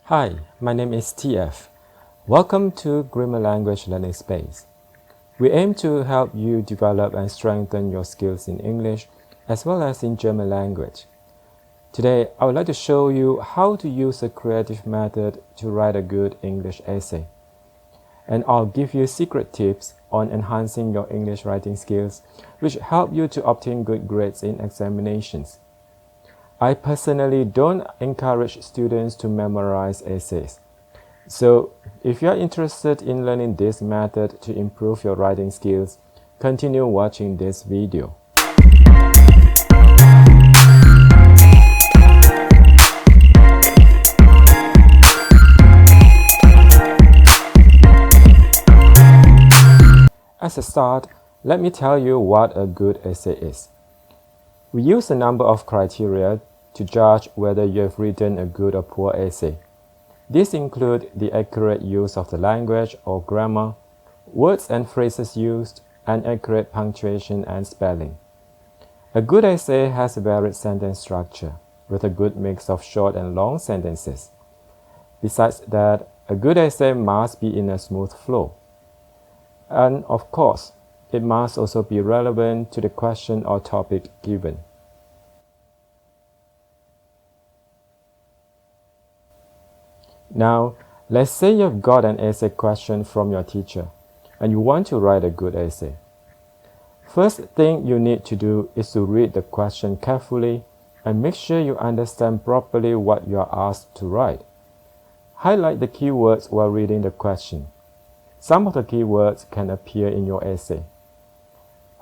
Hi, my name is TF. Welcome to Grammar Language Learning Space. We aim to help you develop and strengthen your skills in English as well as in German language. Today, I would like to show you how to use a creative method to write a good English essay. And I'll give you secret tips on enhancing your English writing skills, which help you to obtain good grades in examinations. I personally don't encourage students to memorize essays. So, if you are interested in learning this method to improve your writing skills, continue watching this video. As a start, let me tell you what a good essay is. We use a number of criteria to judge whether you have written a good or poor essay. These include the accurate use of the language or grammar, words and phrases used, and accurate punctuation and spelling. A good essay has a varied sentence structure, with a good mix of short and long sentences. Besides that, a good essay must be in a smooth flow. And of course, it must also be relevant to the question or topic given. Now, let's say you've got an essay question from your teacher and you want to write a good essay. First thing you need to do is to read the question carefully and make sure you understand properly what you are asked to write. Highlight the keywords while reading the question. Some of the keywords can appear in your essay.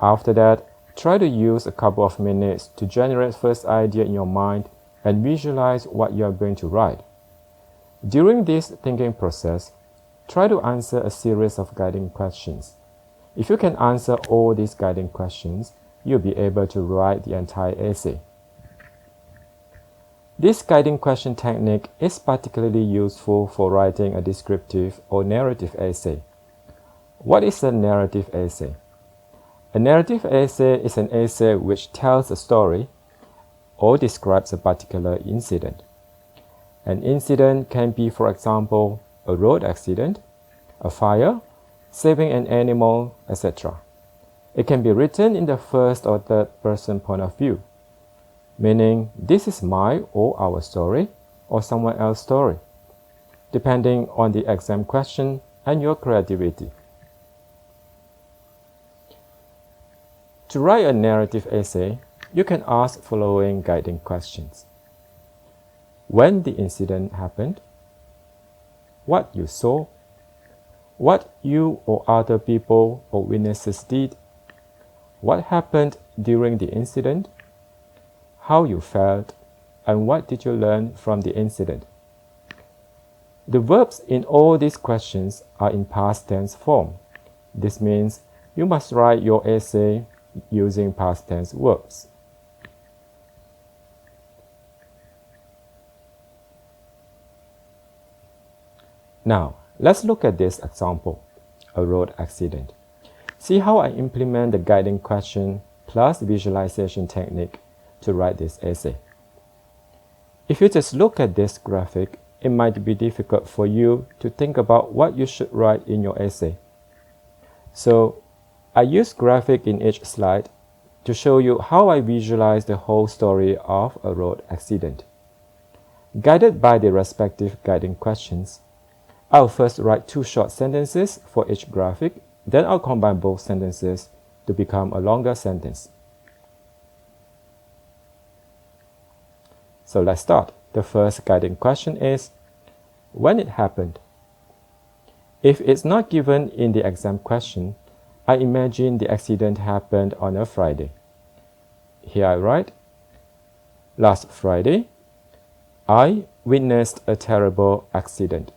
After that, try to use a couple of minutes to generate first idea in your mind and visualize what you are going to write. During this thinking process, try to answer a series of guiding questions. If you can answer all these guiding questions, you'll be able to write the entire essay. This guiding question technique is particularly useful for writing a descriptive or narrative essay. What is a narrative essay? A narrative essay is an essay which tells a story or describes a particular incident. An incident can be, for example, a road accident, a fire, saving an animal, etc. It can be written in the first or third person point of view, meaning this is my or our story or someone else's story, depending on the exam question and your creativity. To write a narrative essay, you can ask following guiding questions. When the incident happened, what you saw, what you or other people or witnesses did, what happened during the incident, how you felt, and what did you learn from the incident. The verbs in all these questions are in past tense form. This means you must write your essay using past tense verbs. Now, let's look at this example, a road accident. See how I implement the guiding question plus visualization technique to write this essay. If you just look at this graphic, it might be difficult for you to think about what you should write in your essay. So, I use graphic in each slide to show you how I visualize the whole story of a road accident. Guided by the respective guiding questions, I'll first write two short sentences for each graphic, then I'll combine both sentences to become a longer sentence. So let's start. The first guiding question is, when it happened? If it's not given in the exam question, I imagine the accident happened on a Friday. Here I write, last Friday, I witnessed a terrible accident.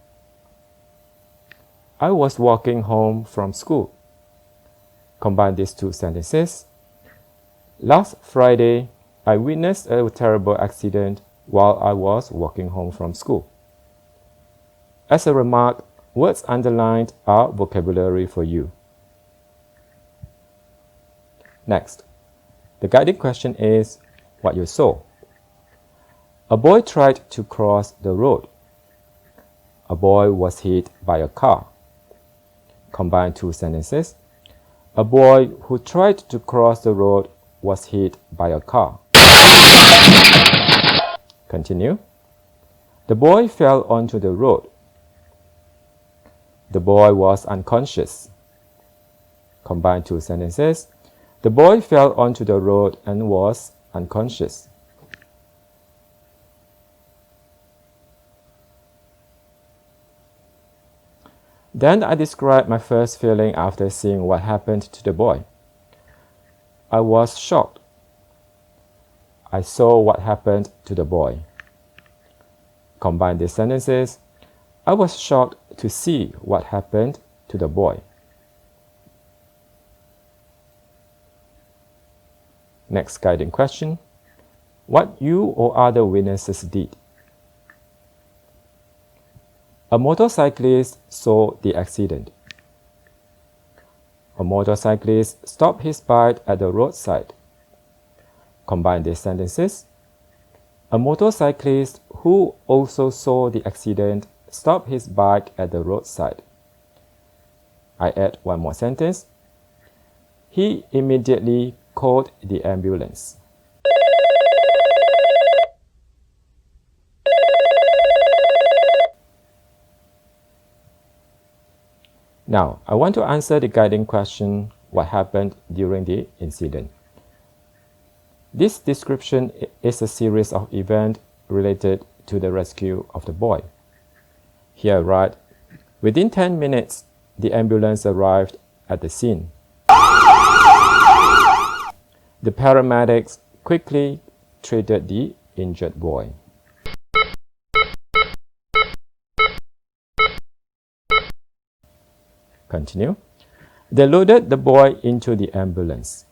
I was walking home from school. Combine these two sentences. Last Friday, I witnessed a terrible accident while I was walking home from school. As a remark, words underlined are vocabulary for you. Next, the guiding question is what you saw. A boy tried to cross the road. A boy was hit by a car. Combine two sentences. A boy who tried to cross the road was hit by a car. Continue. The boy fell onto the road. The boy was unconscious. Combine two sentences. The boy fell onto the road and was unconscious. Then I described my first feeling after seeing what happened to the boy. I was shocked. I saw what happened to the boy. Combine these sentences. I was shocked to see what happened to the boy. Next guiding question. What you or other witnesses did. A motorcyclist saw the accident. A motorcyclist stopped his bike at the roadside. Combine these sentences. A motorcyclist who also saw the accident stopped his bike at the roadside. I add one more sentence. He immediately called the ambulance. Now, I want to answer the guiding question, what happened during the incident. This description is a series of events related to the rescue of the boy. Here I write, within 10 minutes, the ambulance arrived at the scene. The paramedics quickly treated the injured boy. Continue. They loaded the boy into the ambulance.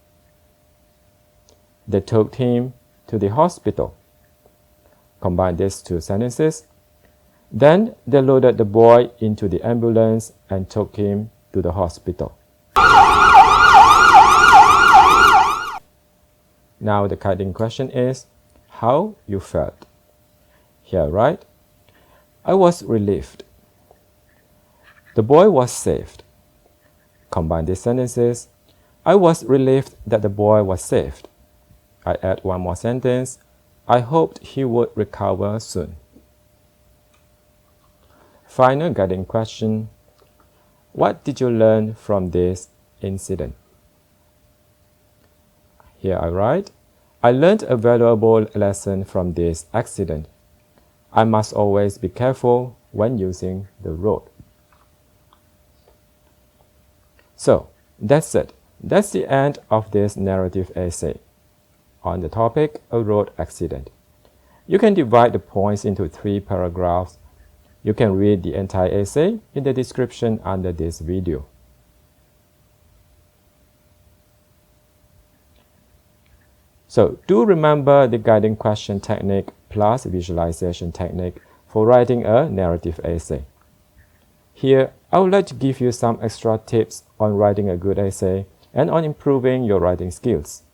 They took him to the hospital. Combine these two sentences. Then they loaded the boy into the ambulance and took him to the hospital. Now the guiding question is, how you felt. Here I write, I was relieved. The boy was saved. Combine these sentences. I was relieved that the boy was saved. I add one more sentence. I hoped he would recover soon. Final guiding question. What did you learn from this incident? Here I write, I learned a valuable lesson from this accident. I must always be careful when using the road. So, that's it. That's the end of this narrative essay on the topic, a road accident. You can divide the points into 3 paragraphs. You can read the entire essay in the description under this video. So, do remember the guiding question technique plus visualization technique for writing a narrative essay. Here, I would like to give you some extra tips on writing a good essay and on improving your writing skills.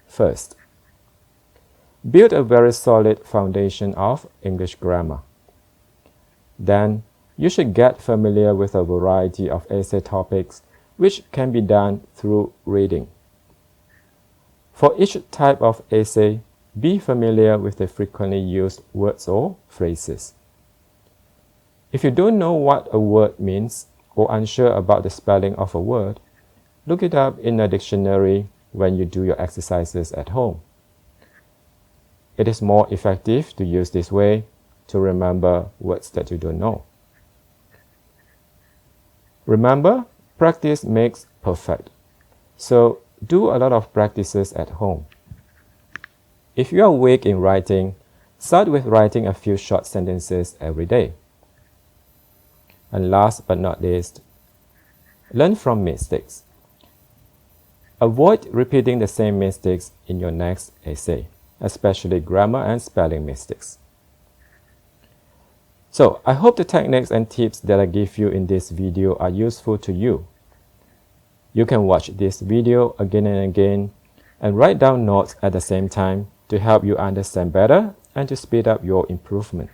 First, build a very solid foundation of English grammar. Then, you should get familiar with a variety of essay topics, which can be done through reading. For each type of essay, be familiar with the frequently used words or phrases. If you don't know what a word means or unsure about the spelling of a word, look it up in a dictionary when you do your exercises at home. It is more effective to use this way to remember words that you don't know. Remember, practice makes perfect. So, do a lot of practices at home. If you are weak in writing, start with writing a few short sentences every day. And last but not least, learn from mistakes. Avoid repeating the same mistakes in your next essay, especially grammar and spelling mistakes. So, I hope the techniques and tips that I give you in this video are useful to you. You can watch this video again and again and write down notes at the same time to help you understand better and to speed up your improvement.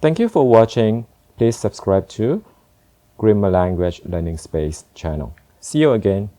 Thank you for watching. please subscribe to Grammar Language Learning Space channel. See you again.